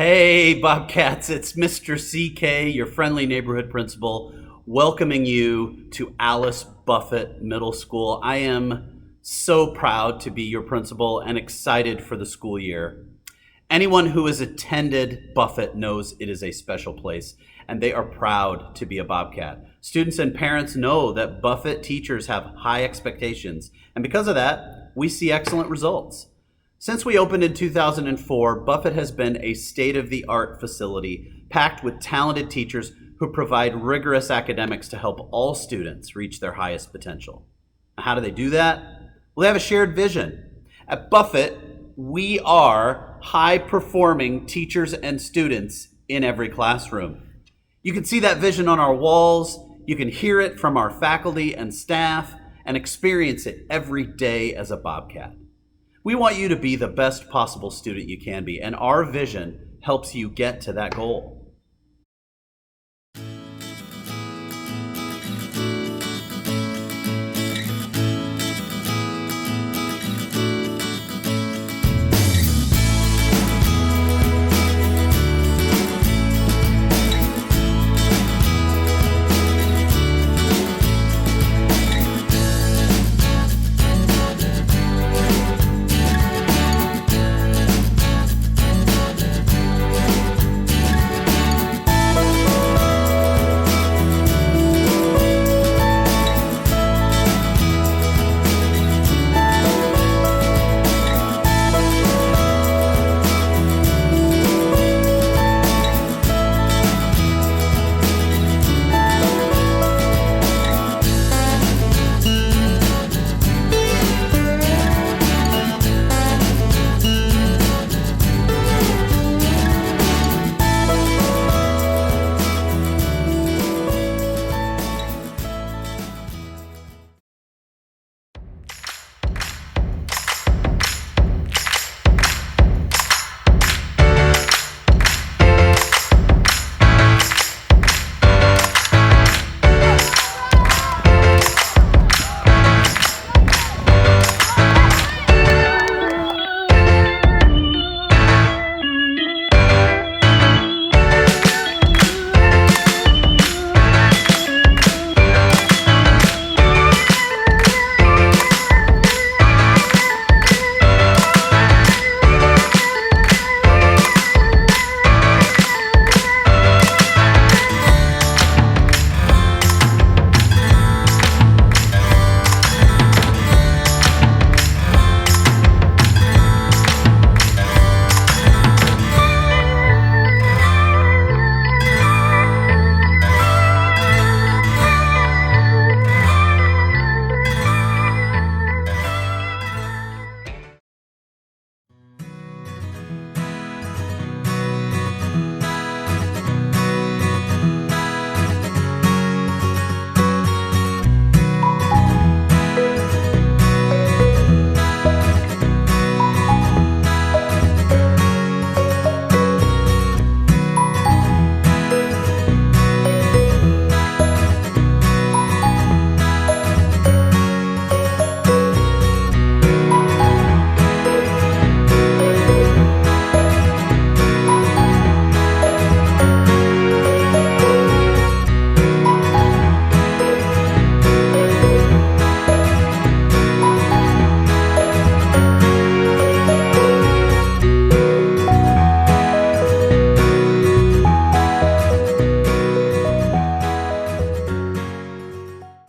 Hey, Bobcats, it's Mr. CK, your friendly neighborhood principal, welcoming you to Alice Buffett Middle School. I am so proud to be your principal and excited for the school year. Anyone who has attended Buffett knows it is a special place, and they are proud to be a Bobcat. Students and parents know that Buffett teachers have high expectations, and because of that, we see excellent results. Since we opened in 2004, Buffett has been a state-of-the-art facility packed with talented teachers who provide rigorous academics to help all students reach their highest potential. How do they do that? Well, they have a shared vision. At Buffett, we are high-performing teachers and students in every classroom. You can see that vision on our walls, you can hear it from our faculty and staff, and experience it every day as a Bobcat. We want you to be the best possible student you can be, and our vision helps you get to that goal.